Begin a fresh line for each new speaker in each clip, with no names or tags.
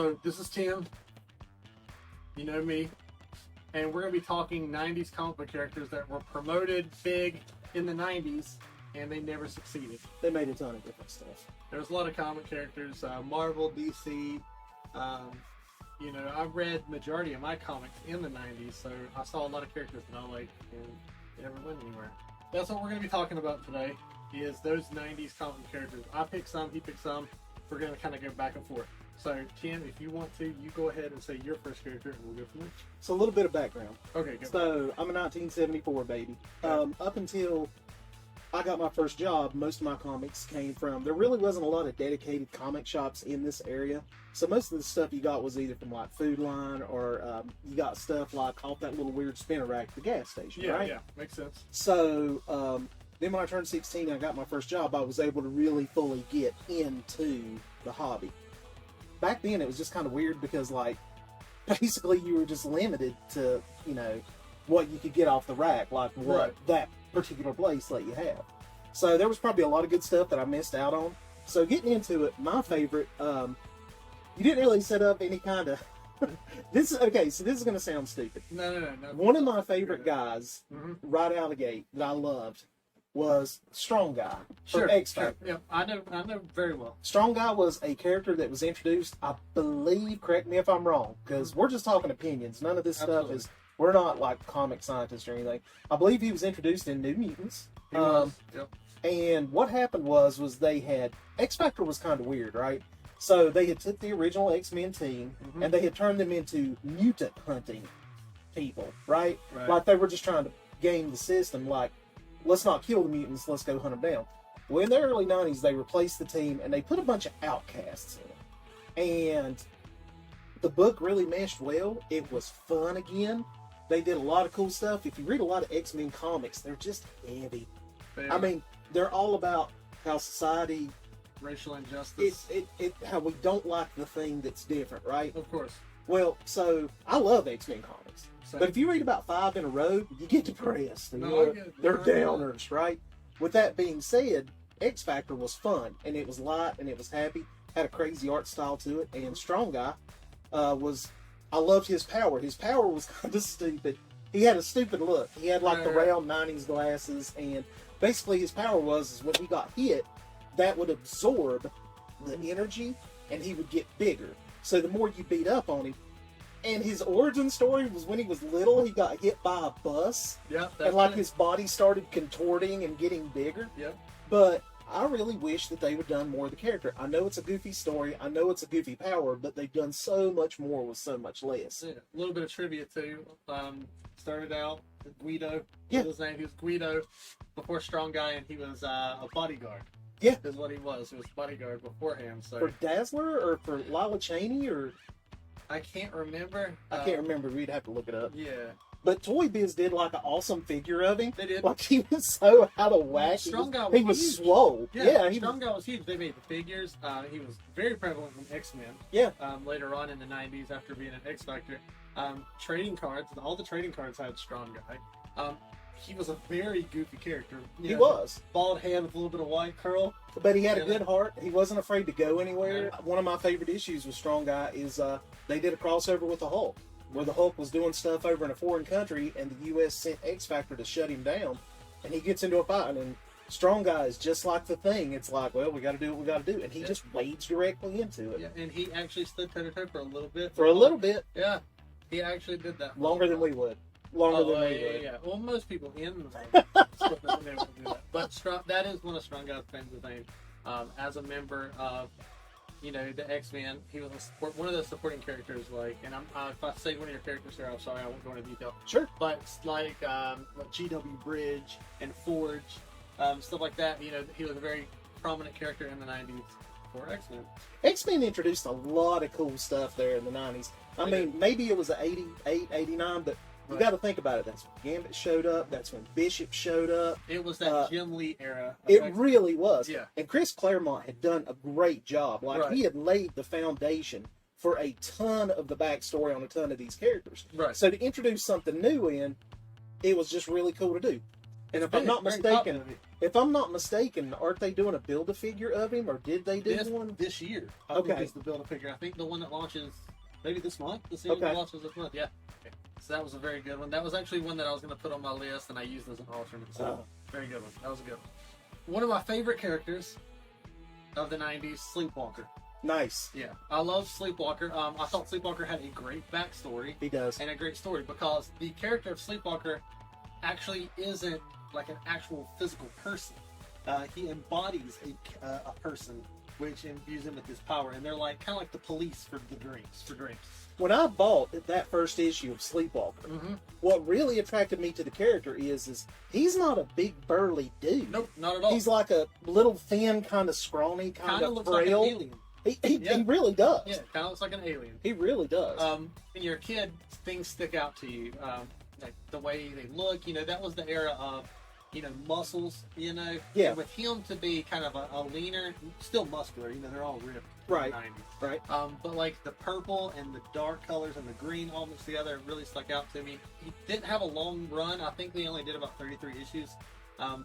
So this is Tim. You know me. And we're going to be talking 90s comic book characters that were promoted big in the 90s and they never succeeded.
They made a ton of different stuff.
There was a lot of comic characters, Marvel, DC. You know, I read majority of my comics in the 90s, so I saw a lot of characters that I liked and they never went anywhere. That's what we're going to be talking about today, is those 90s comic characters. I picked some, he picked some. We're going to kind of go back and forth. So, Tim, if you want to, you go ahead and say your first character, and we'll go from there.
So, a little bit of background.
Okay, go.
So, I'm a 1974 baby. Okay. Up until I got my first job, most of my comics came from... There really wasn't a lot of dedicated comic shops in this area. So, most of the stuff you got was either from, like, Food Line, or you got stuff, like, off that little weird spinner rack at the gas station, right?
Yeah, makes sense.
So, then when I turned 16 and I got my first job, I was able to really fully get into the hobby. Back then, it was just kind of weird because, like, basically you were just limited to, you know, what you could get off the rack, like what that particular place let you have. So there was probably a lot of good stuff that I missed out on. So getting into it, my favorite, you didn't really set up any kind of... This is going to sound stupid.
No.
One of my favorite guys, right out of the gate, that I loved, was Strong Guy from X Factor.
Sure. Yeah, I know very well.
Strong Guy was a character that was introduced, I believe, correct me if I'm wrong, because we're just talking opinions. None of this stuff is, we're not like comic scientists or anything. I believe he was introduced in New Mutants.
He was. Yep.
And what happened was they had, X Factor was kind of weird, right? So they had took the original X-Men team and they had turned them into mutant hunting people, right? Like they were just trying to game the system, like, let's not kill the mutants, let's go hunt them down. Well, in the early 90s, they replaced the team, and they put a bunch of outcasts in it. And the book really meshed well. It was fun again. They did a lot of cool stuff. If you read a lot of X-Men comics, they're just heavy. I mean, they're all about how society...
Racial injustice.
How we don't like the thing that's different, right?
Of course.
Well, so, I love X-Men comics.
Same.
But if you read about 5 in a row, you get depressed. And they're downers, right? With that being said, X Factor was fun, and it was light, and it was happy. Had a crazy art style to it, and Strong Guy I loved his power. His power was kind of stupid. He had a stupid look. He had like the round 90s glasses, and basically his power was when he got hit, that would absorb the energy, and he would get bigger. So the more you beat up on him, and his origin story was when he was little, he got hit by a bus.
Yep.
And like his body started contorting and getting bigger.
Yep.
But I really wish that they would have done more of the character. I know it's a goofy story. I know it's a goofy power, but they've done so much more with so much less.
Yeah. A little bit of trivia too. Started out Guido.
Yeah.
His name. He was Guido before Strong Guy, and he was a bodyguard.
Yeah.
Is what he was. He was bodyguard beforehand. So
for Dazzler or for Lila Cheney or...
I can't remember.
I can't remember. We'd have to look it up.
Yeah.
But Toy Biz did like an awesome figure of him.
They did.
Like he was so out of whack.
Strong Guy was
he was
huge.
swole. Yeah,
Strong Guy was huge. They made the figures. He was very prevalent in X-Men.
Yeah.
Later on in the 90s, after being an X Factor, trading cards. All the trading cards had Strong Guy. He was a very goofy character.
He was.
Bald head with a little bit of white curl.
But he had a good heart. He wasn't afraid to go anywhere. Yeah. One of my favorite issues with Strong Guy is they did a crossover with the Hulk, where the Hulk was doing stuff over in a foreign country, and the U.S. sent X Factor to shut him down. And he gets into a fight, and Strong Guy is just like the Thing. It's like, well, we got to do what we got to do. And he just wades directly into it.
Yeah, and he actually stood toe-to-toe for a little bit.
For a little bit.
Yeah, he actually did that.
Longer than we would. Longer than we would.
Yeah. Well, most people in the split they would do that. But that is one of Strong Guy's claims to fame. As a member of, you know, the X-Men, he was one of the supporting characters. Like, and if I say one of your characters here, I'm sorry, I won't go into detail.
Sure.
But like G.W. Bridge and Forge, stuff like that. You know, he was a very prominent character in the 90s for X-Men.
X-Men introduced a lot of cool stuff there in the 90s. I mean, maybe it was 88, 89, but you got to think about it. That's when Gambit showed up. That's when Bishop showed up.
It was that Jim Lee era.
It really was.
Yeah.
And Chris Claremont had done a great job. Like, he had laid the foundation for a ton of the backstory on a ton of these characters.
Right.
So to introduce something new in, it was just really cool to do. And if I'm not mistaken, aren't they doing a Build-A-Figure of him, or did they do one
this year? I
Okay.
think it's the Build-A-Figure. I think the one that launches maybe this month. The series that launches this month. Yeah. Okay. So that was a very good one. That was actually one that I was going to put on my list, and I used as an alternate. So very good one. That was a good one. One of my favorite characters of the 90s, Sleepwalker.
Nice.
Yeah, I love Sleepwalker. I thought Sleepwalker had a great backstory.
He does.
And a great story, because the character of Sleepwalker actually isn't like an actual physical person. He embodies a person, which imbues him with his power, and they're like kind of like the police for the dreams.
When I bought that first issue of Sleepwalker, what really attracted me to the character is he's not a big burly dude.
Nope, not at all.
He's like a little thin, kind of scrawny, kind of
looks
frail.
like an alien.
He really does.
Yeah, kind of looks like an alien.
He really does.
When you're a kid, things stick out to you. Like the way they look, that was the era of, muscles,
Yeah.
And with him to be kind of a leaner, still muscular, they're all ripped.
Right.
In the 90s.
Right.
But like the purple and the dark colors and the green all mixed together really stuck out to me. He didn't have a long run. I think they only did about 33 issues.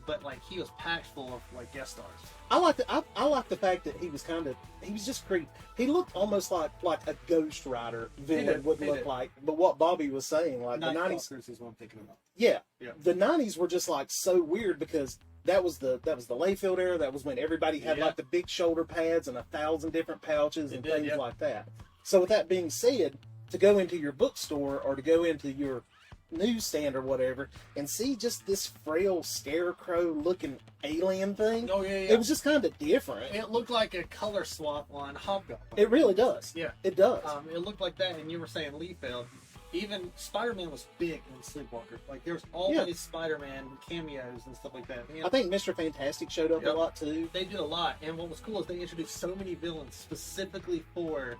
But like he was packed full of like guest stars.
I like the fact that he was just creepy. He looked almost like a Ghost Rider villain would look like. But what Bobby was saying, like the 90s
is what I'm thinking about.
Yeah.
Yeah.
The 90s were just like so weird because that was the Layfield era. That was when everybody had like the big shoulder pads and 1,000 different pouches and things like that. So with that being said, to go into your bookstore or to go into your newsstand or whatever and see just this frail scarecrow looking alien thing, it was just kind of different.
It looked like a color swap on Hobgoblin.
It really does.
Yeah,
it does.
It looked like that, and you were saying Liefeld. Even Spider-Man was big in Sleepwalker. Like there was always Spider-Man cameos and stuff like that.
I think Mr. Fantastic showed up a lot too.
They did a lot, and what was cool is they introduced so many villains specifically for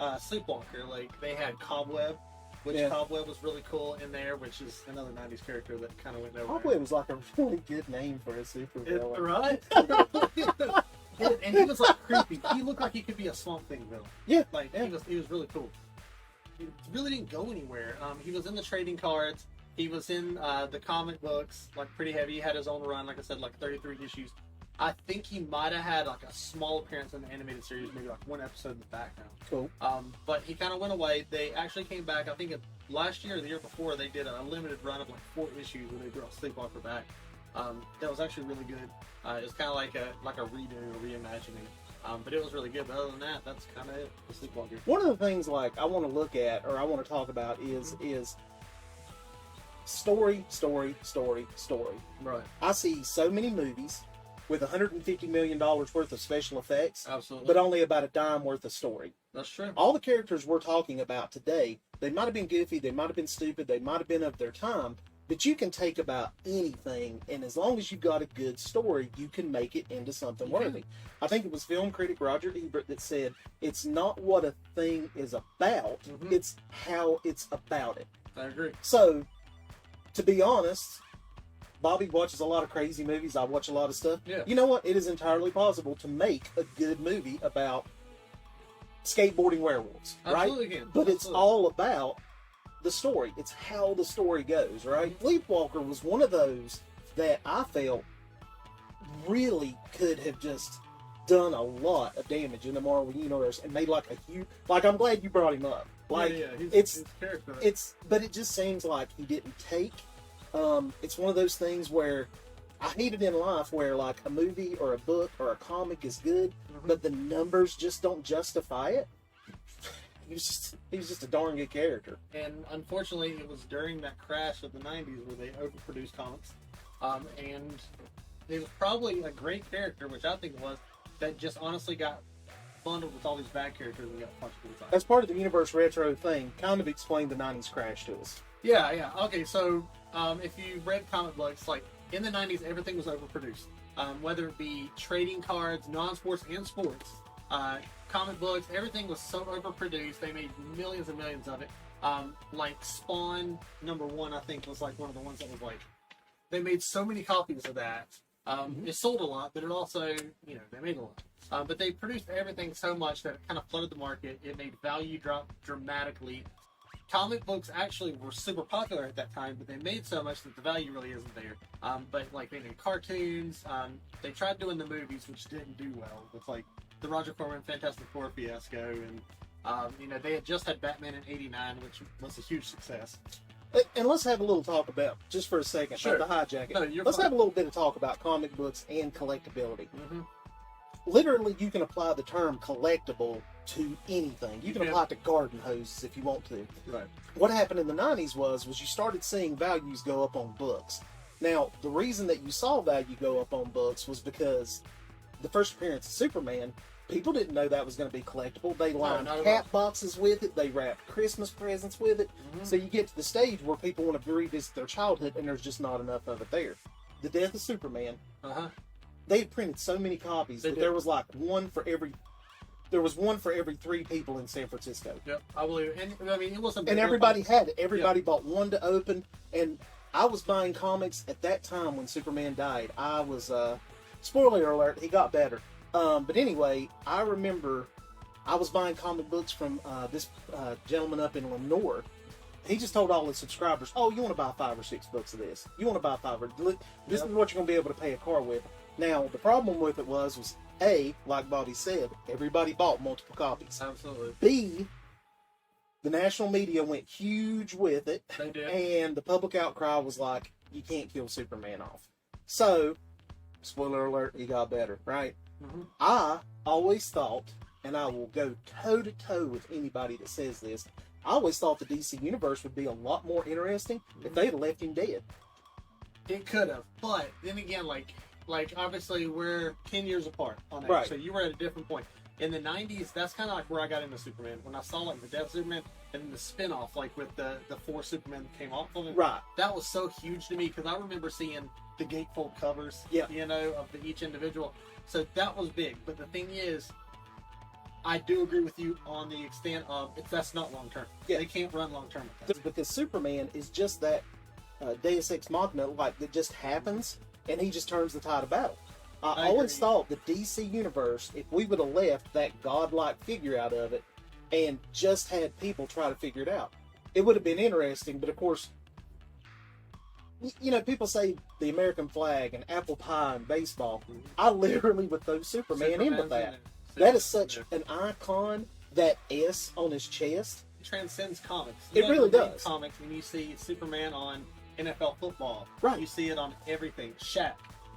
Sleepwalker. Like they had Cobweb, which Cobweb was really cool in there, which is another 90s character that kind of went nowhere.
Cobweb was like a really good name for a super villain.
Right? And he was like creepy. He looked like he could be a Swamp Thing villain.
Yeah.
He was really cool. He really didn't go anywhere. He was in the trading cards. He was in the comic books, like pretty heavy. He had his own run, like I said, like 33 issues. I think he might have had like a small appearance in the animated series, maybe like one episode in the background.
Cool.
But he kind of went away. They actually came back, I think last year or the year before, they did a limited run of like 4 issues where they brought Sleepwalker back. That was actually really good. It was kind of like a redo or reimagining. But it was really good. But other than that, that's kind of it for Sleepwalker.
One of the things like I want to look at or I want to talk about is story.
Right.
I see so many movies with $150 million worth of special effects,
Absolutely.
but only about a dime worth of story.
That's true.
All the characters we're talking about today, they might have been goofy, they might have been stupid, they might have been of their time, but you can take about anything, and as long as you've got a good story, you can make it into something worthy. I think it was film critic Roger Ebert that said, it's not what a thing is about, it's how it's about it.
I agree.
So, to be honest, Bobby watches a lot of crazy movies. I watch a lot of stuff.
Yeah.
You know what? It is entirely possible to make a good movie about skateboarding werewolves, right?
Absolutely can.
But it's all about the story. It's how the story goes, right? Sleepwalker was one of those that I felt really could have just done a lot of damage in the Marvel universe and made like a huge. Like, I'm glad you brought him up. Like,
he's a character.
But it just seems like he didn't take. It's one of those things where I hate it in life where like a movie or a book or a comic is good, but the numbers just don't justify it. He was just a darn good character.
And unfortunately, it was during that crash of the 90s where they overproduced comics. And it was probably a great character, which I think it was, that just honestly got bundled with all these bad characters and got punched inside.
As part of the Universe Retro thing, kind of explain the 90s crash to us.
Yeah. Okay, so if you read comic books, like in the 90s, everything was overproduced. Whether it be trading cards, non-sports and sports, comic books, everything was so overproduced. They made millions and millions of it. Like Spawn #1, I think, was like one of the ones that was like, they made so many copies of that. It sold a lot, but it also, they made a lot. But they produced everything so much that it kind of flooded the market. It made value drop dramatically. comic books actually were super popular at that time, but they made so much that the value really isn't there. But like in cartoons, they tried doing the movies, which didn't do well, with like the Roger Corman Fantastic Four fiasco, and they had just had Batman in '89, which was a huge success.
And let's have a little talk about, just for a second,
sure.
not to hijack it.
No,
let's
fine.
have a little bit of talk about comic books and collectability.
Mm-hmm.
Literally, you can apply the term collectible to anything. You can apply it to garden hoses if you want to.
Right.
What happened in the 90s was you started seeing values go up on books. Now, the reason that you saw value go up on books was because the first appearance of Superman, people didn't know that was going to be collectible. They lined cat boxes with it. They wrapped Christmas presents with it. Mm-hmm. So you get to the stage where people want to revisit their childhood, and there's just not enough of it there. The death of Superman. They had printed so many copies that there was like one for every 3 people in San Francisco.
Yep, I believe it. And I mean, it wasn't.
And everybody had it. Everybody bought one to open. And I was buying comics at that time when Superman died. I was, spoiler alert, he got better. But anyway, I remember I was buying comic books from this gentleman up in Lenore. He just told all his subscribers, "Oh, you want to buy 5 or 6 books of this? You want to buy 5 or this is what you're going to be able to pay a car with." Now, the problem with it was A, like Bobby said, everybody bought multiple copies.
Absolutely.
B, the national media went huge with it.
They did.
And the public outcry was like, you can't kill Superman off. So, spoiler alert, he got better, right? Mm-hmm. I always thought, and I will go toe-to-toe with anybody that says this, I always thought the DC Universe would be a lot more interesting if they had left him dead.
It could have, but then again, like obviously we're 10 years apart on age,
right.
So you were at a different point. In the 90s, that's kind of like where I got into Superman. When I saw like the death of Superman and then the spin-off, like with the 4 Superman that came off of it.
Right.
That was so huge to me because I remember seeing the gatefold covers, of each individual. So that was big. But the thing is, I do agree with you on the extent of that's not long-term. Yeah. They can't run long-term with that.
Because Superman is just that Deus Ex Machina, like that just happens. And he just turns the tide of battle. I always thought the DC Universe, if we would have left that godlike figure out of it and just had people try to figure it out, it would have been interesting. But of course, people say the American flag and apple pie and baseball. I literally would throw Superman in with that. That is such an icon, that S on his chest.
It transcends comics.
It really does.
Comics, when you see Superman on NFL football.
Right.
You see it on everything. Shaq.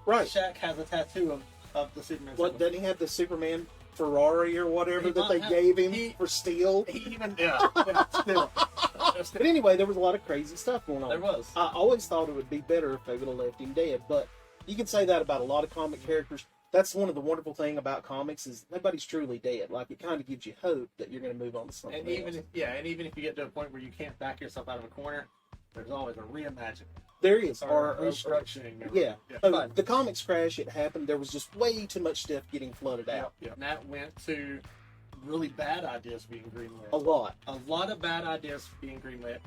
Right.
Shaq has a tattoo of the Superman.
What, doesn't he have the Superman Ferrari or whatever that they gave him for steel?
Still.
But anyway, there was a lot of crazy stuff going on.
There was.
I always thought it would be better if they would have left him dead, but you can say that about a lot of comic characters. That's one of the wonderful thing about comics is nobody's truly dead. Like, it kind of gives you hope that you're going to move on to something else.
Even if you get to a point where you can't back yourself out of a corner, there's always a reimagining.
There is.
Or restructuring.
The comics crash, it happened. There was just way too much stuff getting flooded out.
Yeah. And that went to really bad ideas being greenlit.
A lot
of bad ideas being greenlit.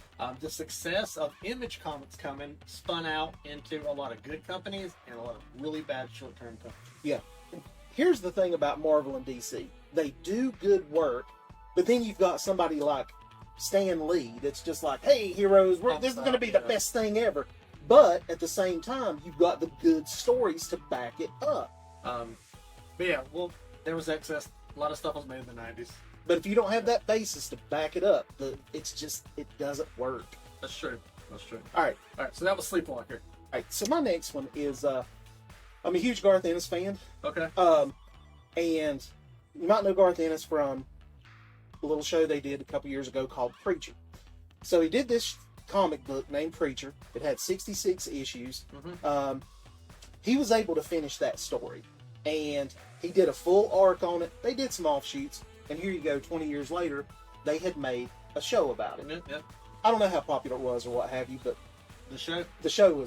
The success of Image Comics coming spun out into a lot of good companies and a lot of really bad short-term companies. Yeah.
Here's the thing about Marvel and DC. They do good work, but then you've got somebody like Stan Lee that's just like, hey, heroes, this is going to be the best thing ever. But at the same time, you've got the good stories to back it up.
There was excess. A lot of stuff was made in the 90s.
But if you don't have that basis to back it up, it doesn't work.
That's true.
All right,
so that was Sleepwalker.
All right, so my next one is, I'm a huge Garth Dennis fan.
Okay.
And you might know Garth Dennis from a little show they did a couple years ago called Preacher. So he did this comic book named Preacher. It had 66 issues. Mm-hmm. He was able to finish that story. And he did a full arc on it. They did some offshoots. And here you go, 20 years later, they had made a show about it.
Yeah.
I don't know how popular it was or what have you, but
the show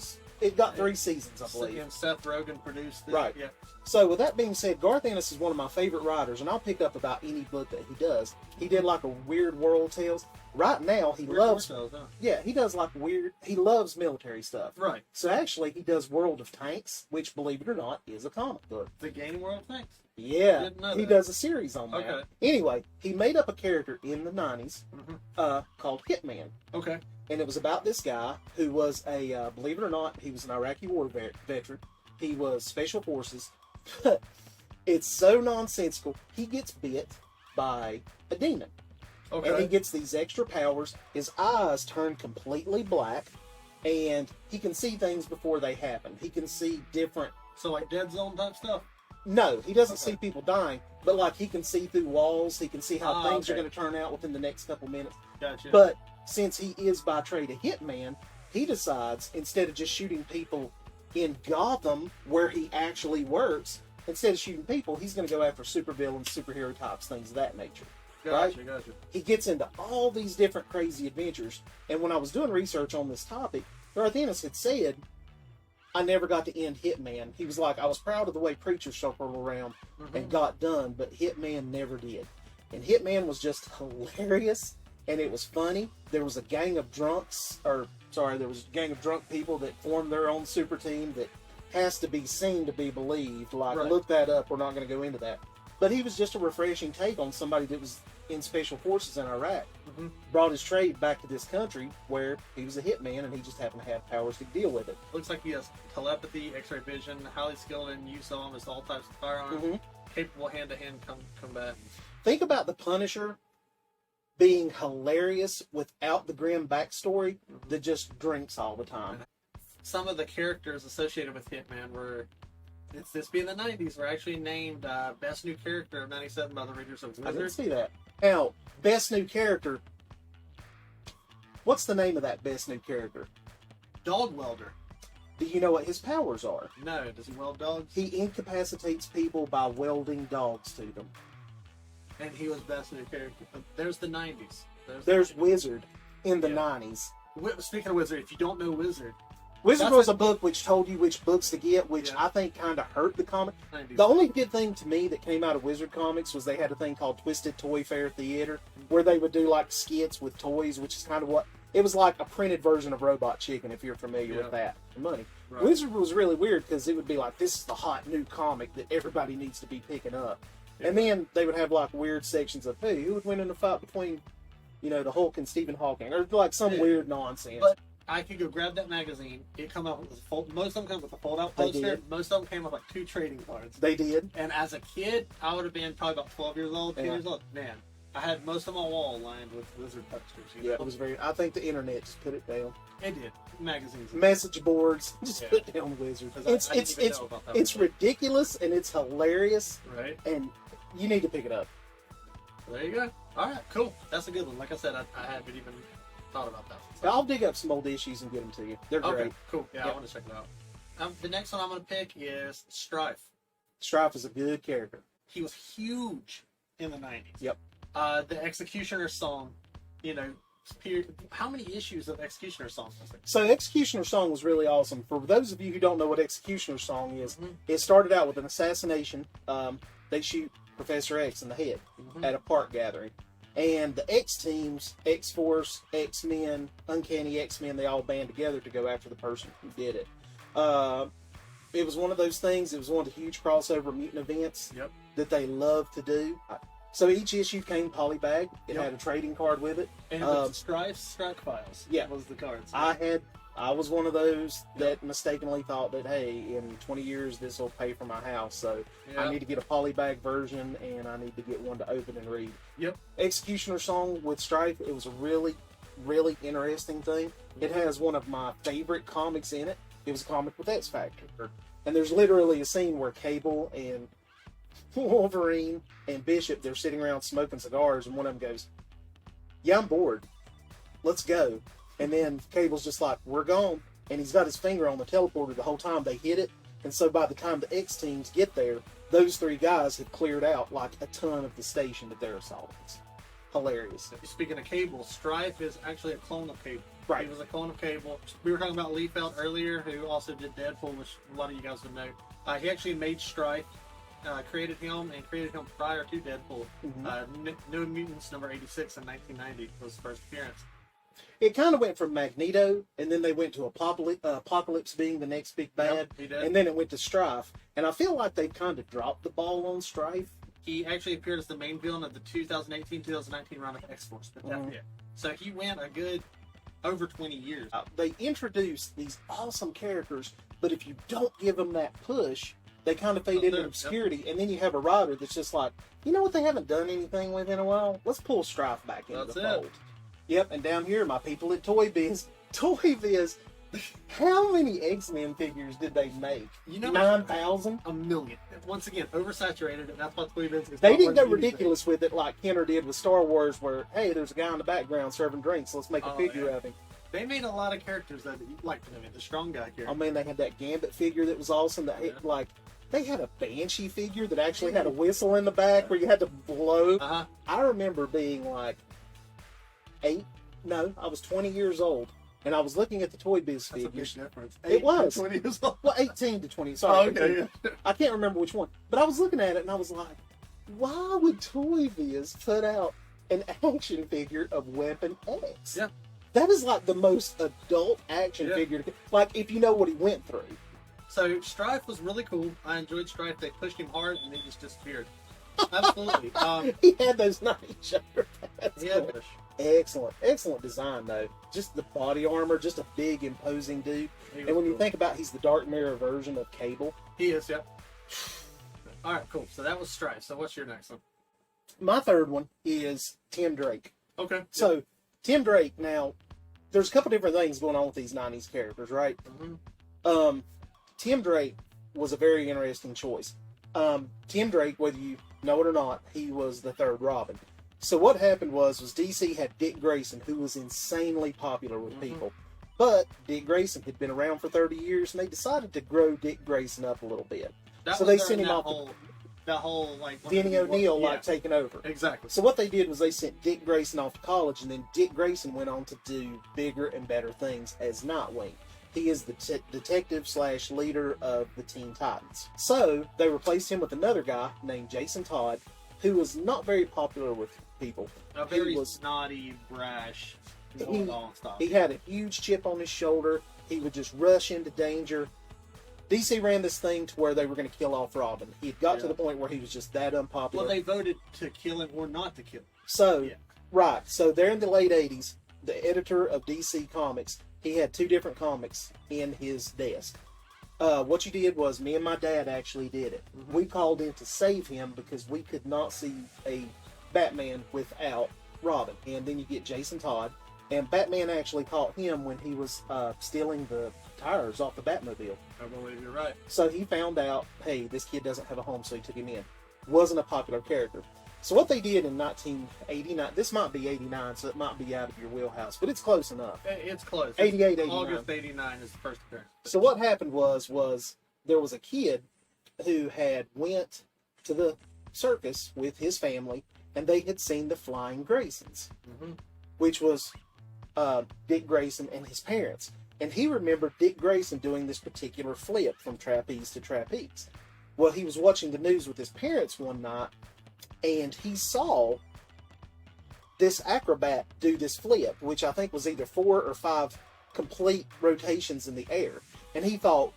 it got 3 seasons, I believe.
And Seth Rogen produced it.
Right.
Yeah.
So with that being said, Garth Dennis is one of my favorite writers, and I'll pick up about any book that he does. He did like a Weird World Tales. Right now, he loves.
World Tales, huh?
Yeah, he does like weird. He loves military stuff.
Right.
So actually, he does World of Tanks, which, believe it or not, is a comic book.
The Game World Tanks.
Yeah,
Didn't know
he
that.
does a series on that.
Okay.
Anyway, he made up a character in the 90s
Mm-hmm.
called Hitman.
Okay.
And it was about this guy who was a, believe it or not, he was an Iraqi war veteran. He was special forces. But it's so nonsensical. He gets bit by a demon.
Okay.
And he gets these extra powers. His eyes turn completely black. And he can see things before they happen. He can see different...
So like Dead Zone type stuff?
No, he doesn't see people dying. But like he can see through walls. He can see how things are
okay.
going to turn out within the next couple minutes.
Gotcha.
But since he is by trade a hitman, he decides, instead of just shooting people in Gotham, where he actually works, instead of shooting people, he's going to go after supervillains, superhero types, things of that nature.
Gotcha,
Right?
gotcha.
He gets into all these different crazy adventures. And when I was doing research on this topic, Garth Dennis had said, I never got to end Hitman. He was like, I was proud of the way Preacher circled around and got done, but Hitman never did. And Hitman was just hilarious, and it was funny. There was a gang of drunks, there was a gang of drunk people that formed their own super team that has to be seen to be believed. Like,
Right.
Look that up. We're not going to go into that. But he was just a refreshing take on somebody that was in special forces in Iraq.
Mm-hmm.
Brought his trade back to this country where he was a hitman and he just happened to have powers to deal with it.
Looks like he has telepathy, X-ray vision, highly skilled in use of almost all types of firearms,
Mhm.
capable hand-to-hand combat.
Think about the Punisher being hilarious without the grim backstory that just drinks all the time.
Some of the characters associated with Hitman were, this being the 90s, were actually named Best New Character of 97 by the readers of
I didn't
Wizard.
see that. Now, best new character. What's the name of that best new character?
Dog Welder.
Do you know what his powers are?
No, does he weld dogs?
He incapacitates people by welding dogs to them.
And he was Best New Character. There's the 90s.
There's Wizard in the
Yeah.
90s.
Speaking of Wizard, if you don't know Wizard,
Wizard
That's
was a book which told you which books to get, which
Yeah.
I think kind of hurt the comic.
90s.
The only good thing to me that came out of Wizard Comics was they had a thing called Twisted Toy Fair Theater, where they would do like skits with toys, which is kind of what it was like, a printed version of Robot Chicken, if you're familiar
Yeah.
with that. Money.
Right.
Wizard was really weird because it would be like, this is the hot new comic that everybody needs to be picking up.
Yeah.
And then they would have like weird sections of, hey, who would win in a fight between, the Hulk and Stephen Hawking, or like some
Yeah.
weird nonsense.
But I could go grab that magazine. It come out with most of them come with a fold-out
They
poster.
did.
Most of them came with like 2 trading cards.
They did.
And as a kid, I would have been probably about 12 years old, 10
Yeah.
years old. Man, I had most of my wall lined with Wizard posters. You
Yeah,
know?
it was very. I think the internet just put it down.
It did. Magazines.
Message boards, just
Yeah.
put down Wizard.
'Cause
It's
I didn't even know about that
it's
one.
ridiculous and it's hilarious,
Right.
and you need to pick it up.
There you go. All right, cool. That's a good one. Like I said, I haven't even thought about that one. So.
I'll dig up some old issues and get them to you. They're great.
Okay, cool. Yeah, I
Yep.
want to check it out. The next one I'm going to pick is Strife.
Strife is a good character.
He was huge in the 90s.
Yep.
The Executioner song, how many issues of Executioner song was there?
So Executioner Song was really awesome. For those of you who don't know what Executioner Song is,
Mhm.
it started out with an assassination. They shoot Professor X in the head
Mhm.
at a park gathering. And the X teams, X-Force, X-Men, Uncanny X-Men, they all band together to go after the person who did it. It was one of those things, it was one of the huge crossover mutant events
Yep.
that they love to do. So each issue came polybag. It
Yep.
had a trading card with it.
And it was Strife's Strike Files.
Yeah.
Was the cards.
I was one of those that mistakenly thought that, hey, in 20 years this will pay for my house, so I need to get a polybag version and I need to get one to open and read.
Yep.
Executioner Song with Strife, it was a really, really interesting thing. It has one of my favorite comics in it. It was a comic with X Factor. And there's literally a scene where Cable and Wolverine and Bishop, they're sitting around smoking cigars, and one of them goes, yeah, I'm bored. Let's go. And then Cable's just like, we're gone. And he's got his finger on the teleporter the whole time they hit it. And so by the time the X teams get there, those 3 guys have cleared out like a ton of the station that they're assaulting. hilarious.
Speaking of Cable, Strife is actually a clone of Cable.
Right.
He was a clone of Cable. We were talking about Liefeld earlier, who also did Deadpool, which a lot of you guys would know. He actually made Strife, created him prior to Deadpool. New Mutants number 86 in 1990 was his first appearance.
It kind of went from Magneto, and then they went to Apocalypse being the next big bad, and then it went to Strife. And I feel like they've kind of dropped the ball on Strife.
He actually appeared as the main villain of the 2018-2019 run of X-Force, but that's it. So he went a good over 20 years.
They introduced these awesome characters, but if you don't give them that push, they kind of fade into obscurity, and then you have a writer that's just like, you know what they haven't done anything with in a while? Let's pull Strife back into the fold. Yep, and down here, my people at Toy Biz, how many X-Men figures did they make? 9,000?
A million. Once again, oversaturated, and that's what Toy Biz is.
They didn't go ridiculous with it like Kenner did with Star Wars, where, hey, there's a guy in the background serving drinks, let's make a figure of him.
They made a lot of characters that you liked them in, the strong guy character.
Oh man, they had that Gambit figure that was awesome. They had a Banshee figure that actually had a whistle in the back where you had to blow. I remember being like I was 20 years old, and I was looking at the Toy Biz figures.
That's a big difference.
It was
20 years old.
Well, 18 to 20. Sorry,
okay.
I can't remember which one, but I was looking at it and I was like, why would Toy Biz put out an action figure of Weapon X?
Yeah.
That is like the most adult action figure. Like, if you know what he went through.
So, Strife was really cool. I enjoyed Strife. They pushed him hard, and he just disappeared. Absolutely.
He had those nice shoulder pads.
Yeah.
Excellent design, though. Just the body armor, just a big, imposing dude. And when you think about he's the Dark Mirror version of Cable.
He is, yeah. All right, cool. So that was Strife. So what's your next one?
My third one is Tim Drake.
Okay.
So, Tim Drake, now, there's a couple different things going on with these 90s characters, right? Tim Drake was a very interesting choice. Tim Drake, whether you know it or not, he was the third Robin. So what happened was DC had Dick Grayson, who was insanely popular with people. But Dick Grayson had been around for 30 years, and they decided to grow Dick Grayson up a little bit. So they sent him off.
That whole, like...
Denny O'Neil, taking over.
Exactly.
So what they did was they sent Dick Grayson off to college, and then Dick Grayson went on to do bigger and better things as Nightwing. He is the detective/leader of the Teen Titans. So they replaced him with another guy named Jason Todd, who was not very popular with people.
A very snotty, brash, stuff.
He had a huge chip on his shoulder. He would just rush into danger. DC ran this thing to where they were going to kill off Robin. He had got to the point where he was just that unpopular.
Well, they voted to kill him or not to kill him.
So, so they're in the late 80s. The editor of DC Comics, he had two different comics in his desk. What you did was, me and my dad actually did it. We called in to save him because we could not see a Batman without Robin. And then you get Jason Todd. And Batman actually caught him when he was stealing the tires off the Batmobile.
I believe you're right.
So he found out, hey, this kid doesn't have a home, so he took him in. Wasn't a popular character. So what they did in 1989, this might be 89, so it might be out of your wheelhouse, but it's close enough.
It's close.
88, 89.
August 89 is the first appearance.
So what happened was there was a kid who had went to the circus with his family, and they had seen the Flying Graysons, which was Dick Grayson and his parents. And he remembered Dick Grayson doing this particular flip from trapeze to trapeze. Well, he was watching the news with his parents one night, and he saw this acrobat do this flip, which I think was either 4 or 5 complete rotations in the air. And he thought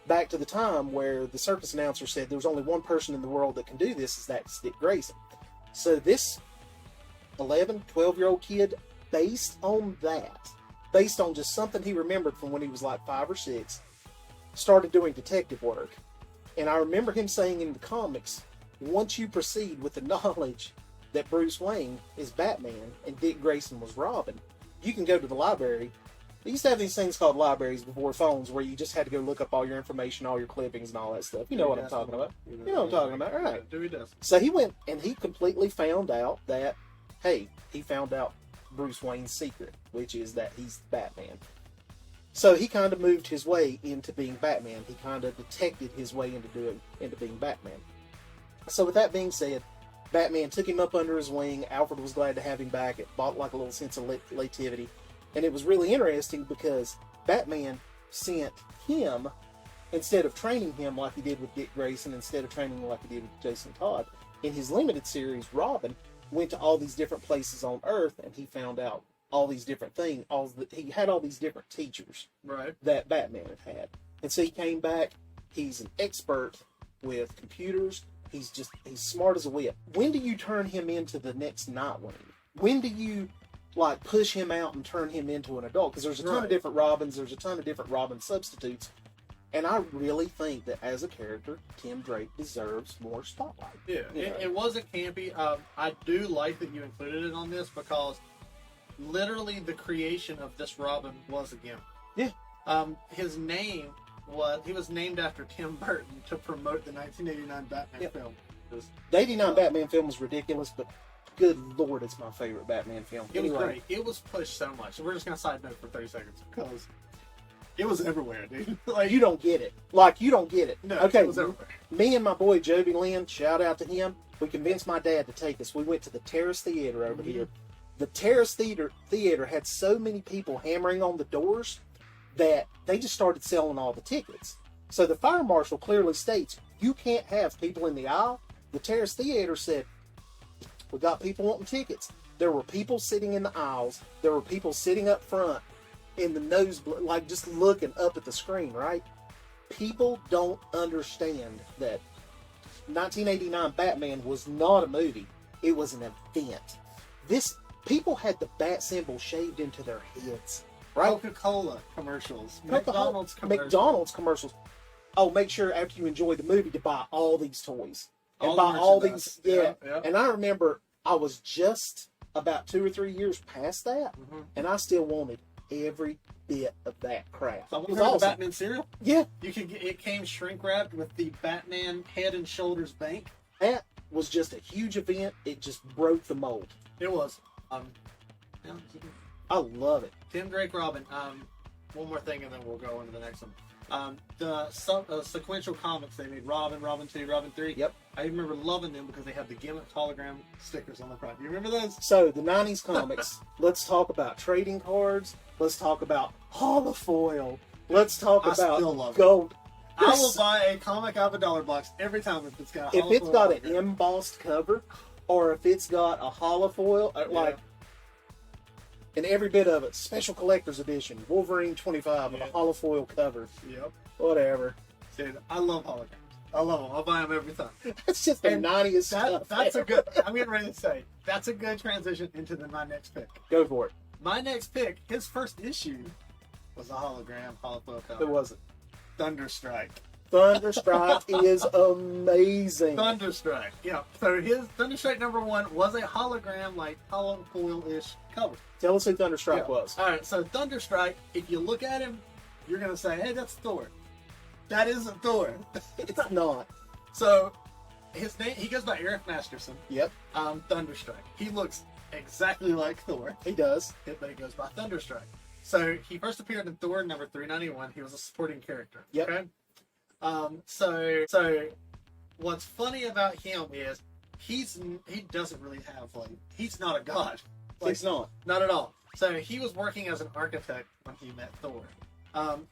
back to the time where the circus announcer said there was only one person in the world that can do this, is that's Dick Grayson. So this 11, 12-year-old kid, based on just something he remembered from when he was like 5 or 6, started doing detective work. And I remember him saying in the comics, once you proceed with the knowledge that Bruce Wayne is Batman and Dick Grayson was Robin, you can go to the library. They used to have these things called libraries before phones, where you just had to go look up all your information, all your clippings, and all that stuff. You know what I'm talking about. You know what I'm talking about, right? So he went and he completely found out that, hey, he found out Bruce Wayne's secret, which is that he's Batman. So he kind of moved his way into being Batman. He kind of detected his way into being Batman. So with that being said, Batman took him up under his wing. Alfred was glad to have him back. It brought like a little sense of relativity. And it was really interesting because Batman sent him, instead of training him like he did with Dick Grayson, instead of training him like he did with Jason Todd, in his limited series, Robin went to all these different places on Earth, and he found out all these different things. He had all these different teachers that Batman had. And so he came back. He's an expert with computers. He's smart as a whip. When do you turn him into the next Nightwing? When do you like push him out and turn him into an adult? Because there's a ton of different Robins. There's a ton of different Robin substitutes. And I really think that as a character, Tim Drake deserves more spotlight.
Yeah, it wasn't campy. I do like that you included it on this because literally the creation of this Robin was a gimmick.
Yeah.
His name he was named after Tim Burton to promote the 1989 Batman film.
The 89 Batman film was ridiculous, but good Lord, it's my favorite Batman film.
It was great. It was pushed so much. We're just going to side note for 30 seconds because it was everywhere, dude.
Like, you don't get it. Like, you don't get it.
No,
okay,
it was everywhere.
Me and my boy Joby Lynn, shout out to him, we convinced my dad to take us. We went to the Terrace Theater over here. The Terrace Theater had so many people hammering on the doors that they just started selling all the tickets. So the fire marshal clearly states, you can't have people in the aisle. The Terrace Theater said, we got people wanting tickets. There were people sitting in the aisles. There were people sitting up front in the nosebleed, like just looking up at the screen, right? People don't understand that 1989 Batman was not a movie. It was an event. People had the bat symbol shaved into their heads. Right?
Coca-Cola commercials, McDonald's
commercials. Oh, make sure after you enjoy the movie to buy all these toys. And
All
buy
the
all these.
merchandise.
Yeah.
Yeah.
And I remember I was just about 2 or 3 years past that, and I still wanted every bit of that crap.
So
It was
the
awesome.
Batman cereal?
Yeah.
It came shrink wrapped with the Batman Head and Shoulders bank.
That was just a huge event. It just broke the mold.
It was.
I love it.
Tim Drake Robin. One more thing, and then we'll go into the next one. The sequential comics they made, Robin, Robin 2, Robin 3.
Yep.
I remember loving them because they had the gimmick hologram stickers on the front. You remember those?
So, the 90s comics, let's talk about trading cards. Let's talk about holofoil. Let's talk
I
about
still love it.
gold.
I will buy a comic out of a $1 box every time if it's got a
If it's
holofoil
got an
hologram.
embossed cover, or if it's got a holofoil, and every bit of it, special collector's edition, Wolverine 25 with a holofoil cover.
Yep.
Whatever.
Dude, I love holograms. I love them. I'll buy them every time.
That's just the
And
90s stuff.
That's a good. I'm getting ready to say that's a good transition into my next pick.
Go for it.
My next pick, his first issue, was a hologram holofoil cover.
Who was it?
Thunderstrike.
Thunderstrike is amazing.
Thunderstrike. Yeah. So his Thunderstrike #1 was a hologram, like holofoil-ish cover.
Tell us who Thunderstrike was.
All right. So Thunderstrike, if you look at him, you're gonna say, "Hey, that's Thor." That isn't Thor.
It's not.
So his name, he goes by Eric Masterson.
Yep,
Thunderstrike. He looks exactly like Thor,
he does.
but he goes by Thunderstrike. So he first appeared in Thor #391. He was a supporting character.
Yep.
Okay. So what's funny about him is he doesn't really have he's not a god.
He's not.
Not at all. So he was working as an architect when he met Thor.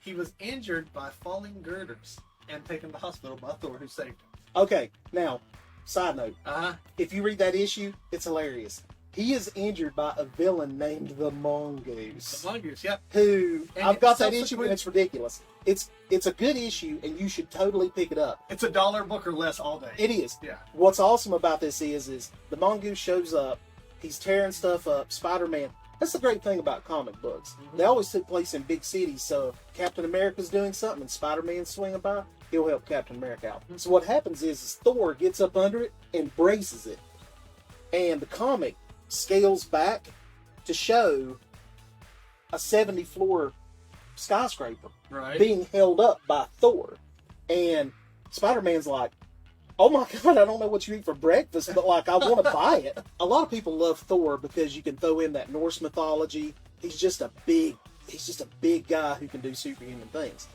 He was injured by falling girders and taken to the hospital by Thor, who saved him.
Okay, now, side note.
Uh-huh.
If you read that issue, it's hilarious. He is injured by a villain named the Mongoose.
The Mongoose, yep.
Who,
And
I've got that issue
subsequent-
and it's ridiculous. It's a good issue and you should totally pick it up.
It's $1 book or less all day.
It is.
Yeah.
What's awesome about this is the Mongoose shows up, he's tearing stuff up, Spider-Man. That's the great thing about comic books.
Mm-hmm.
They always take place in big cities, so if Captain America's doing something and Spider-Man's swinging by, he'll help Captain America out. So what happens is Thor gets up under it and braces it. And the comic scales back to show a 70-floor skyscraper
Right.
being held up by Thor. And Spider-Man's like, oh my God, I don't know what you eat for breakfast, but like, I want to buy it. A lot of people love Thor because you can throw in that Norse mythology. He's just a big guy who can do superhuman things.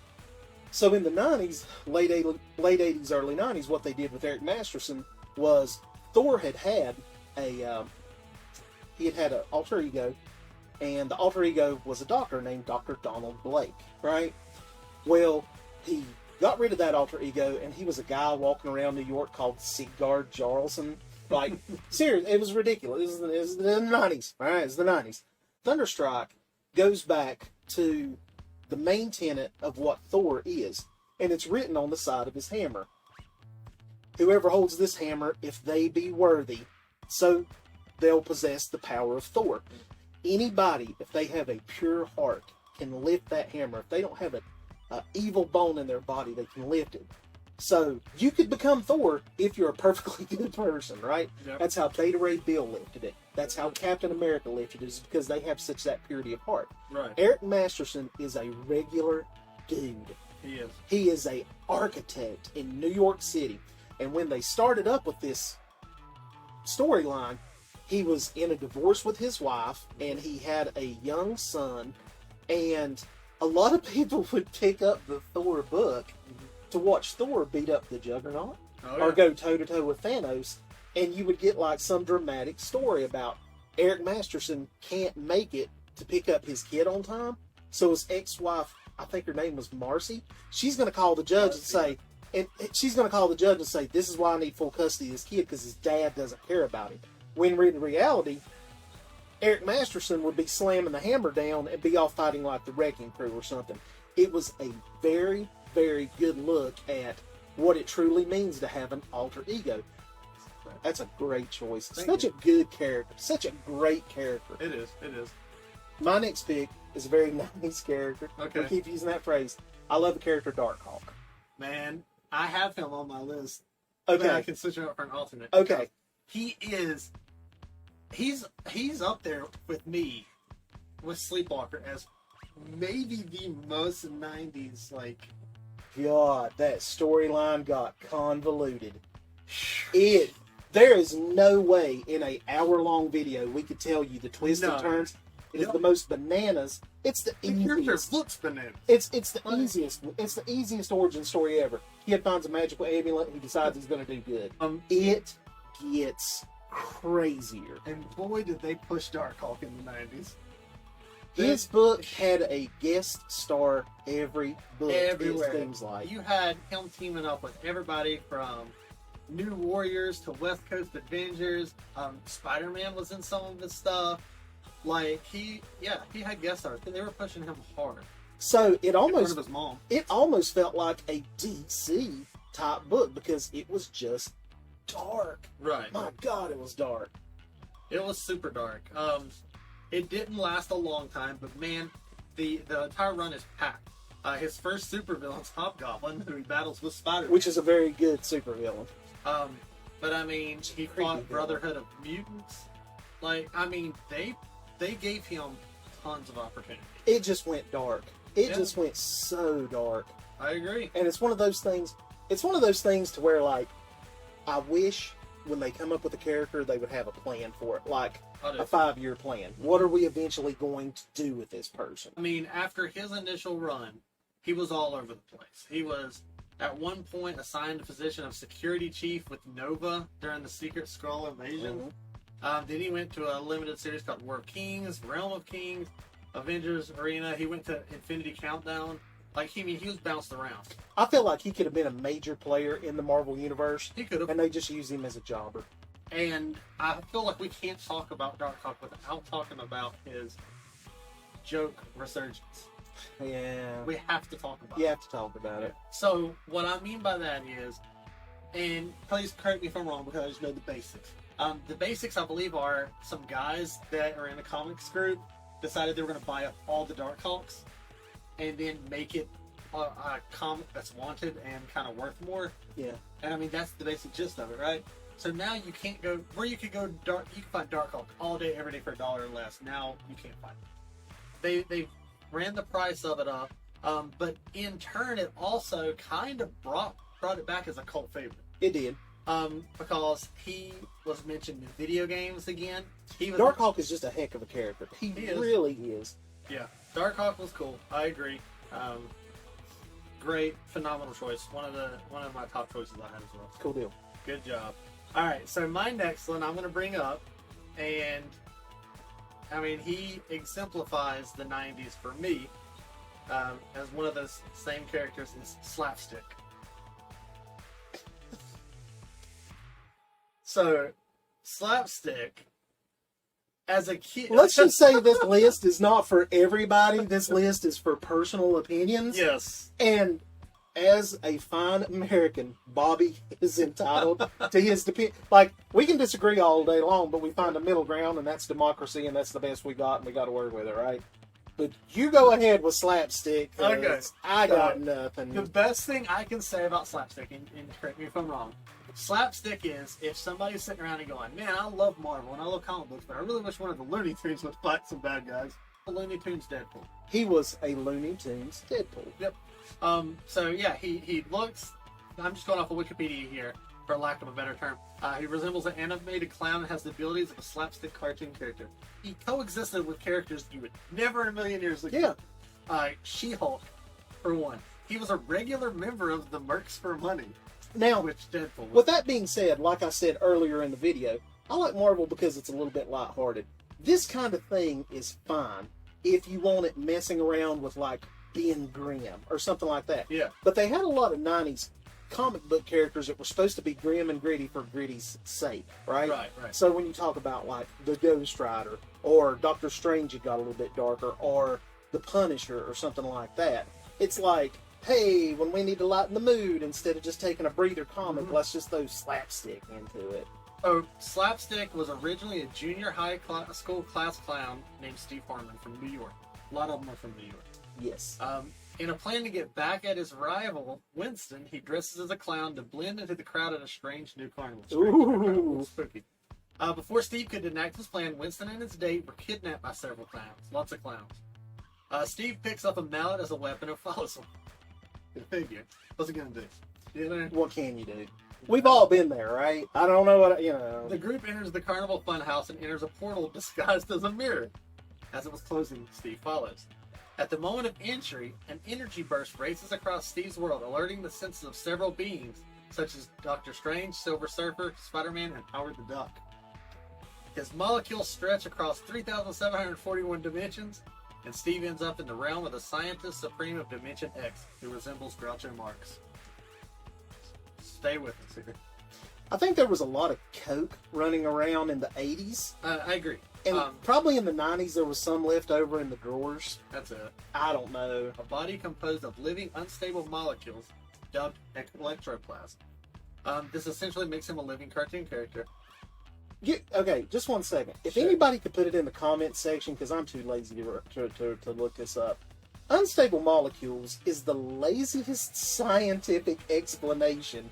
So in the 90s, late 80s, early 90s, what they did with Eric Masterson was Thor had an alter ego, and the alter ego was a doctor named Dr. Donald Blake, right? Well, he got rid of that alter ego, and he was a guy walking around New York called Sigurd Jarlson. Like, seriously, it was ridiculous. It was the 90s, all right? It's the 90s. Thunderstrike goes back to the main tenet of what Thor is, and it's written on the side of his hammer. Whoever holds this hammer, if they be worthy, so they'll possess the power of Thor. Anybody, if they have a pure heart, can lift that hammer. If they don't have an evil bone in their body, they can lift it. So you could become Thor if you're a perfectly good person, right?
Yep.
That's how Beta Ray Bill lifted it. That's how Captain America lifted it, is because they have such that purity of heart.
Right.
Eric Masterson is a regular dude.
He is.
He is a architect in New York City. And when they started up with this storyline, he was in a divorce with his wife, and he had a young son, and a lot of people would pick up the Thor book to watch Thor beat up the Juggernaut, or go toe-to-toe with Thanos, and you would get like some dramatic story about Eric Masterson can't make it to pick up his kid on time, so his ex-wife, I think her name was Marcy, she's going to call the judge and say, this is why I need full custody of this kid, because his dad doesn't care about him. When in reality, Eric Masterson would be slamming the hammer down and be off fighting like the Wrecking Crew or something. It was a very, very good look at what it truly means to have an alter ego. That's a great choice. Such a good character. Such a great character.
It is. It is.
My next pick is a very 90s character.
Okay.
I keep using that phrase. I love the character Darkhawk.
Man, I have him on my list.
Okay.
But I can switch him up for an alternate.
Okay.
He is... He's up there with me with Sleepwalker as maybe the most 90s, like...
God, that storyline got convoluted. There is no way in an hour-long video we could tell you the twists and turns. It is the most bananas. It's the
character
easiest.
looks bananas.
It's the easiest. It's the easiest origin story ever. He finds a magical amulet. He decides he's going to do good. It gets crazier.
And boy, did they push Darkhawk in the 90s.
His book had a guest star every book.
Everywhere.
It seems like.
You had him teaming up with everybody from New Warriors to West Coast Avengers. Spider-Man was in some of his stuff. Like, he had guest stars. They were pushing him hard.
So it
In front of his mom.
almost felt like a DC type book because it was just dark.
Right.
My God, it was dark.
It was super dark. It didn't last a long time, but man, the entire run is packed. His first supervillain's Hobgoblin, who he battles with Spider-Man.
Which is a very good supervillain.
But I mean, he fought Brotherhood of Mutants. Like, I mean, they gave him tons of opportunity.
It just went dark. It just went so dark.
I agree.
And it's one of those things. It's one of those things to where, like, I wish when they come up with a character, they would have a plan for it, like a 5-year plan. What are we eventually going to do with this person?
I mean, after his initial run, he was all over the place. He was, at one point, assigned the position of security chief with Nova during the Secret Skrull invasion. Then he went to a limited series called War of Kings, Realm of Kings, Avengers Arena. He went to Infinity Countdown. Like, he was bounced around.
I feel like he could have been a major player in the Marvel Universe.
He could have.
And they just used him as a jobber.
And I feel like we can't talk about Darkhawk without talking about his joke resurgence.
Yeah.
We have to talk about it.
You have to talk about it.
So, what I mean by that is, and please correct me if I'm wrong because I just know the basics. The basics, I believe, are some guys that are in a comics group decided they were going to buy up all the Darkhawks and then make it a comic that's wanted and kind of worth more.
Yeah.
And I mean, that's the basic gist of it, right? So now you can't go where you could go dark. You can find Darkhawk all day, every day for $1 or less. Now you can't find it. They ran the price of it up, but in turn, it also kind of brought it back as a cult favorite.
It did.
Because he was mentioned in video games again.
Darkhawk is just a heck of a character. He really is.
Yeah, Darkhawk was cool. I agree. Great, phenomenal choice. One of my top choices I had as well.
Cool deal.
Good job. All right, so my next one I'm going to bring up, and I mean, he exemplifies the 90s for me as one of those same characters is Slapstick. So, Slapstick, as a kid...
Let's just say this list is not for everybody. This list is for personal opinions.
Yes.
And as a fine American, Bobby is entitled to his opinion. Like, we can disagree all day long, but we find a middle ground, and that's democracy, and that's the best we got, and we got to work with it, right? But you go ahead with Slapstick.
Okay.
I got nothing.
The best thing I can say about Slapstick, and correct me if I'm wrong, Slapstick is if somebody's sitting around and going, man, I love Marvel and I love comic books, but I really wish one of the Looney Tunes would fight some bad guys. The Looney Tunes Deadpool.
He was a Looney Tunes Deadpool.
Yep. So yeah, he looks, I'm just going off of Wikipedia here, for lack of a better term. He resembles an animated clown and has the abilities of a slapstick cartoon character. He coexisted with characters you would never in a million years look at. She-Hulk, for one. He was a regular member of the Mercs for Money.
Now,
which Deadpool was.
With that being said, like I said earlier in the video, I like Marvel because it's a little bit lighthearted. This kind of thing is fine if you want it messing around with, like, being grim or something like that.
Yeah.
But they had a lot of 90s comic book characters that were supposed to be grim and gritty for gritty's sake, right?
Right.
So when you talk about, like, the Ghost Rider, or Doctor Strange, it got a little bit darker, or the Punisher, or something like that, it's like, hey, when we need to lighten the mood, instead of just taking a breather comic, let's just throw slapstick into it.
Oh, Slapstick was originally a junior high school class clown named Steve Harmon from New York. A lot of them are from New York.
Yes.
In a plan to get back at his rival, Winston, he dresses as a clown to blend into the crowd at a strange new carnival.
Ooh.
Spooky. Before Steve could enact his plan, Winston and his date were kidnapped by several clowns. Lots of clowns. Steve picks up a mallet as a weapon and follows him. Good figure. What's it gonna do? You know?
What can you do? We've all been there, right? I don't know what, you know.
The group enters the carnival funhouse and enters a portal disguised as a mirror. As it was closing, Steve follows. At the moment of entry, an energy burst races across Steve's world, alerting the senses of several beings, such as Doctor Strange, Silver Surfer, Spider-Man, and Howard the Duck. His molecules stretch across 3,741 dimensions, and Steve ends up in the realm of the Scientist Supreme of Dimension X, who resembles Groucho Marx. Stay with us here.
I think there was a lot of coke running around in the 80s.
I agree.
And probably in the 90s there was some left over in the drawers.
That's it.
I don't know.
A body composed of living, unstable molecules, dubbed electroplasm. This essentially makes him a living cartoon character.
Okay, just one second. If anybody could put it in the comments section, because I'm too lazy to look this up. Unstable molecules is the laziest scientific explanation.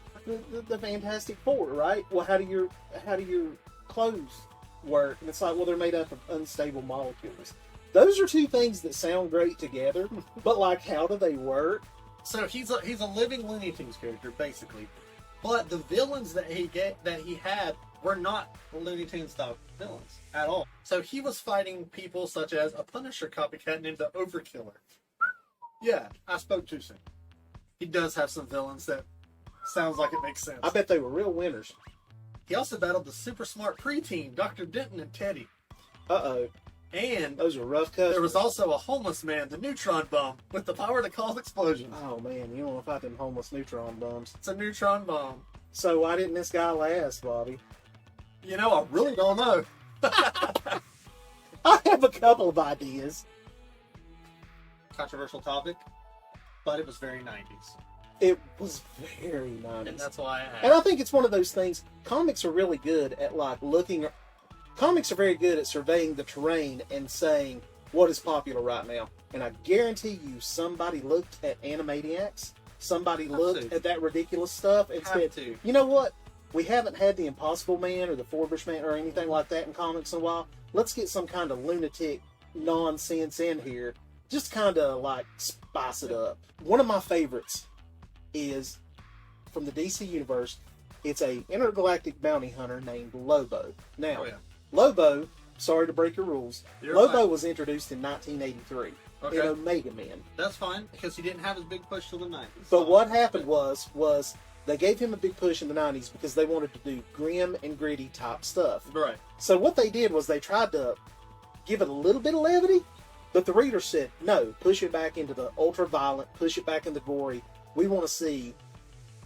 The Fantastic Four, right? Well, how do your clothes work? And it's like, well, they're made up of unstable molecules. Those are two things that sound great together, but like, how do they work?
So he's a living Looney Tunes character, basically. But the villains that he had were not Looney Tunes style villains at all. So he was fighting people such as a Punisher copycat named the Overkiller. Yeah, I spoke too soon. He does have some villains that sounds like it makes sense.
I bet they were real winners.
He also battled the super smart preteen, Dr. Denton and Teddy.
Uh-oh.
And
those were rough cuts.
There was also a homeless man, the neutron bomb, with the power to cause explosions.
Oh man, you don't want to fight them homeless neutron bombs.
It's a neutron bomb.
So why didn't this guy last, Bobby?
You know, I really don't know.
I have a couple of ideas.
Controversial topic, but it was very 90s.
It was very 90s.
And that's why I asked.
And I think it's one of those things, comics are really good at like comics are very good at surveying the terrain and saying what is popular right now. And I guarantee you somebody looked at Animaniacs, somebody looked at that ridiculous stuff and said, you know what? We haven't had the Impossible Man or the Forbush Man or anything like that in comics in a while. Let's get some kind of lunatic nonsense in here. Just kind of like spice it up. One of my favorites is from the DC universe. It's a intergalactic bounty hunter named Lobo. Now, Lobo, sorry to break your rules, Lobo was introduced in 1983 in Omega Man.
That's fine, because he didn't have his big push till the 90s.
But what happened was They gave him a big push in the 90s because they wanted to do grim and gritty type stuff.
Right.
So what they did was they tried to give it a little bit of levity, but the reader said, no, push it back into the ultra-violent, push it back into gory. We want to see...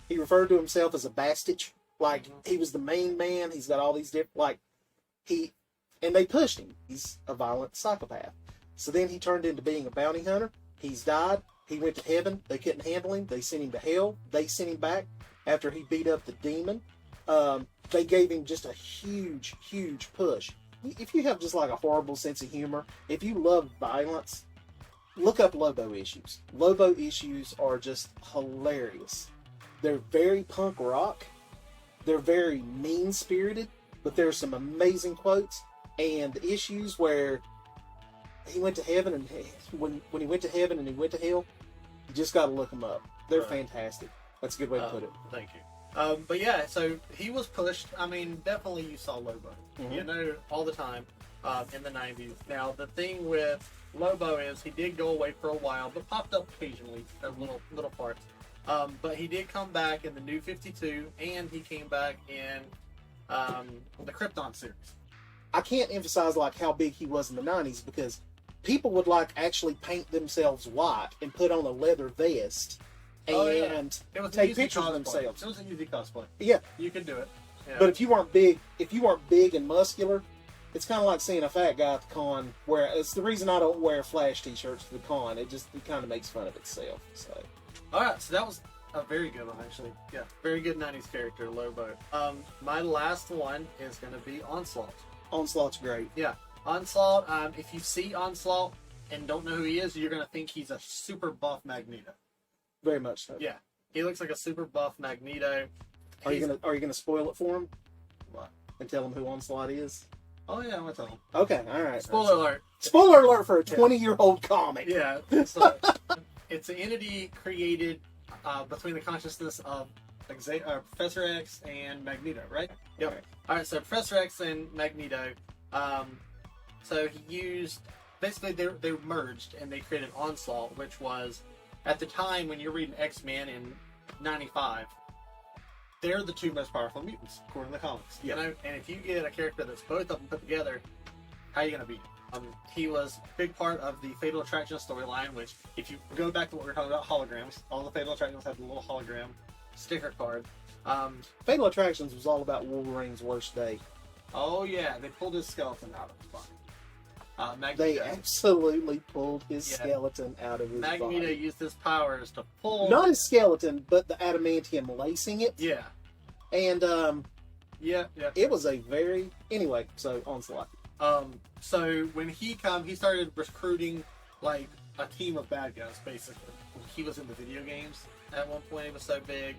He referred to himself as a bastich. Like, he was the main man. He's got all these different... And they pushed him. He's a violent psychopath. So then he turned into being a bounty hunter. He's died. He went to heaven. They couldn't handle him. They sent him to hell. They sent him back after he beat up the demon. They gave him just a huge, huge push. If you have just like a horrible sense of humor, if you love violence, look up Lobo issues. Lobo issues are just hilarious. They're very punk rock. They're very mean-spirited, but there's some amazing quotes. And the issues where he went to heaven, and when he went to heaven and he went to hell, you just got to look them up. They're fantastic. That's a good way to put it.
Thank you. But yeah, so he was pushed. I mean, definitely you saw Lobo, all the time in the 90s. Now, the thing with Lobo is he did go away for a while, but popped up occasionally as little parts. But he did come back in the New 52, and he came back in the Krypton series.
I can't emphasize like how big he was in the 90s because people would like actually paint themselves white and put on a leather vest and take pictures of themselves.
It was an easy cosplay.
Yeah,
you could do it. Yeah.
But if you weren't big and muscular, it's kind of like seeing a fat guy at the con. Where it's the reason I don't wear Flash t-shirts to the con. It kind of makes fun of itself. So,
all right, so that was a very good one actually. Yeah, very good 90s character, Lobo. My last one is going to be Onslaught.
Onslaught's great.
Yeah, Onslaught. If you see Onslaught and don't know who he is, you're going to think he's a super buff Magneto.
Very much so.
Yeah, he looks like a super buff Magneto.
Are you gonna spoil it for him?
What?
And tell him who Onslaught is?
Oh yeah, I'm gonna tell him.
Okay, all right.
Spoiler alert.
Spoiler alert for a 20-year-old comic.
Yeah, it's an entity created between the consciousness of Professor X and Magneto, right? Yep. All right, so Professor X and Magneto. So he used basically they merged and they created Onslaught, which was at the time when you're reading X-Men in '95. They're the two most powerful mutants according to the comics. You know, and if you get a character that's both of them put together, how are you gonna beat him? He was a big part of the Fatal Attraction storyline, which, if you go back to what we were talking about, holograms, all the Fatal Attractions have the little hologram sticker card.
Fatal Attractions was all about Wolverine's worst day.
Oh yeah, they pulled his skeleton out of his body.
They absolutely pulled his skeleton out of his body.
Magneto used his powers to pull...
Not his skeleton, but the adamantium lacing it.
Yeah.
And,
Yeah.
It was a very... Anyway, so Onslaught.
So when he started recruiting, like, a team of bad guys, basically. He was in the video games at one point. He was so big.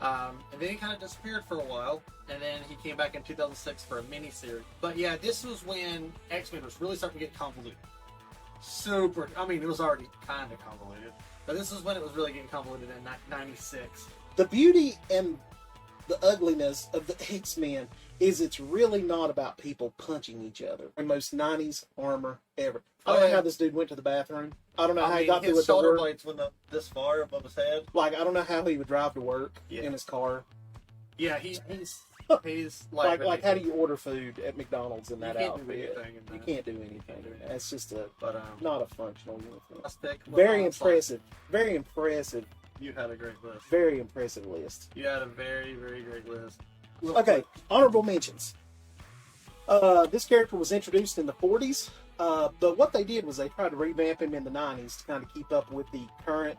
And then he kind of disappeared for a while, and then he came back in 2006 for a mini-series. But yeah, this was when X-Men was really starting to get convoluted. It was already kind of convoluted, but this is when it was really getting convoluted in 96.
The beauty and the ugliness of the X-Men is it's really not about people punching each other. The most 90s armor ever. I don't know how this dude went to the bathroom. I don't know how he got through
his shoulder blades went up this far above his head.
Like, I don't know how he would drive to work in his car.
Yeah, he's like
how do you order food at McDonald's in that outfit?
You
can't do anything. That's just not a functional uniform. Very impressive. Very impressive.
You had a great list.
Very impressive list.
You had a very, very great list.
Okay, honorable mentions. This character was introduced in the 40s, but what they did was they tried to revamp him in the 90s to kind of keep up with the current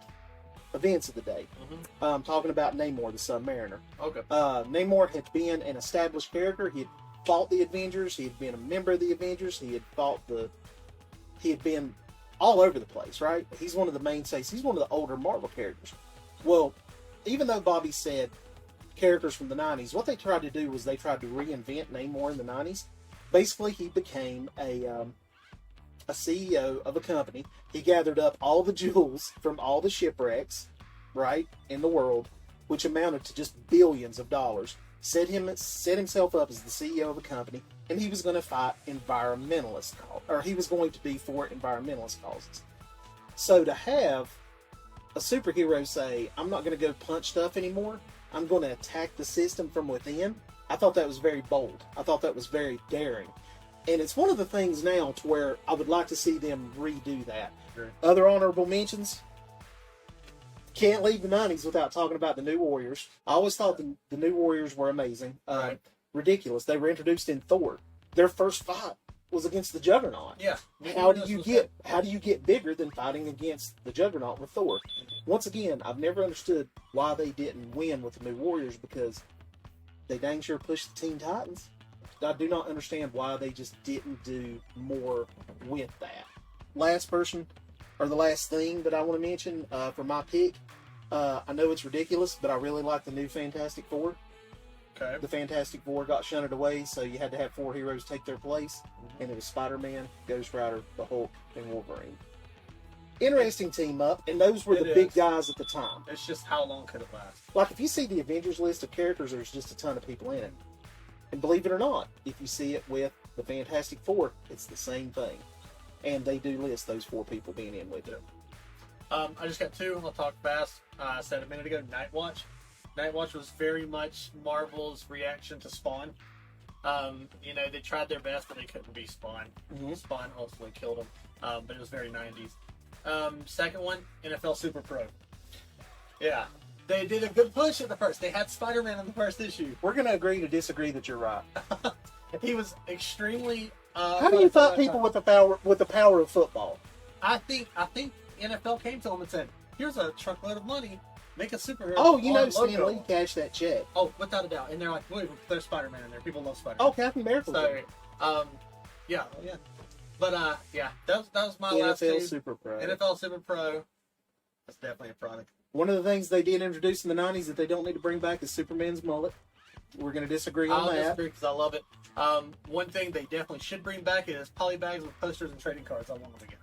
events of the day. Talking about Neymar the Submariner.
Okay.
Neymar had been an established character. He had fought the Avengers. He had been a member of the Avengers. He had been all over the place, right? He's one of the mainstays. He's one of the older Marvel characters. Well, even though Bobby said characters from the 90s, what they tried to do was they tried to reinvent Neymar in the 90s. Basically, he became a CEO of a company. He gathered up all the jewels from all the shipwrecks, right, in the world, which amounted to just billions of dollars. Set himself up as the CEO of a company, and he was going to fight environmentalist causes, or he was going to be for environmentalist causes. So to have a superhero say, "I'm not going to go punch stuff anymore," I'm going to attack the system from within. I thought that was very bold. I thought that was very daring. And it's one of the things now to where I would like to see them redo that.
Sure.
Other honorable mentions. Can't leave the 90s without talking about the New Warriors. I always thought the New Warriors were amazing.
Right.
Ridiculous. They were introduced in Thor. Their first fight was against the Juggernaut.
Yeah.
How do you get bigger than fighting against the Juggernaut with Thor? Once again, I've never understood why they didn't win with the New Warriors, because they dang sure pushed the Teen Titans. I do not understand why they just didn't do more with that. Last person, or the last thing that I want to mention for my pick, I know it's ridiculous, but I really like the new Fantastic Four.
Okay.
The Fantastic Four got shunted away, so you had to have 4 heroes take their place, and it was Spider-Man, Ghost Rider, the Hulk, and Wolverine. Interesting team up, and those were the big guys at the time.
It's just how long could it last?
Like, if you see the Avengers list of characters, there's just a ton of people in it. And believe it or not, if you see it with the Fantastic Four, it's the same thing. And they do list those 4 people being in with it.
I just got 2. I'll talk fast. I said a minute ago, Night Watch. Night Watch was very much Marvel's reaction to Spawn. You know, they tried their best, but they couldn't be Spawn.
Mm-hmm.
Spawn ultimately killed them. But it was very 90s. Second one, NFL Super Pro. Yeah. They did a good push at the first. They had Spider-Man in the first issue.
We're going to agree to disagree that you're right.
He was extremely...
How do you fight people with the power of football?
I think NFL came to him and said, "Here's a truckload of money. Make a superhero."
Oh, you know,
Logo.
Stan Lee cashed that check.
Oh, without a doubt. And they're like, "Wait, there's Spider-Man in there. People love Spider-Man."
Oh, Captain America.
So, yeah. But yeah, that was my last
NFL
two.
Super Pro.
NFL Super Pro. That's definitely a product.
One of the things they did introduce in the 90s that they don't need to bring back is Superman's mullet. We're going to disagree on
I'll
that.
disagree because I love it. One thing they definitely should bring back is polybags with posters and trading cards. I want them again.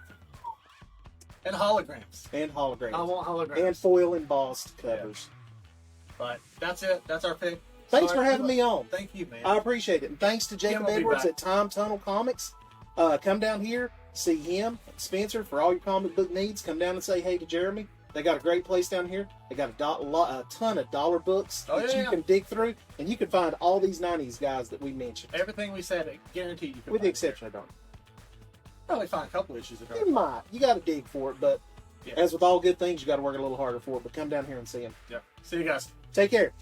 And holograms.
And holograms.
I want holograms.
And foil embossed covers.
Yeah. But that's it. That's our pick.
Thanks for having me on.
Thank you, man.
I appreciate it. And thanks to Jacob Edwards at Time Tunnel Comics. Come down here, see him, Spencer, for all your comic book needs. Come down and say hey to Jeremy. They got a great place down here. They got a ton of dollar books that you can dig through, and you can find all these 90s guys that we mentioned.
Everything we said, guaranteed you can
with the exception of Don.
Probably find a couple issues of
You might. You got to dig for it, but as with all good things, you got to work a little harder for it. But come down here and see them.
Yep. See you guys.
Take care.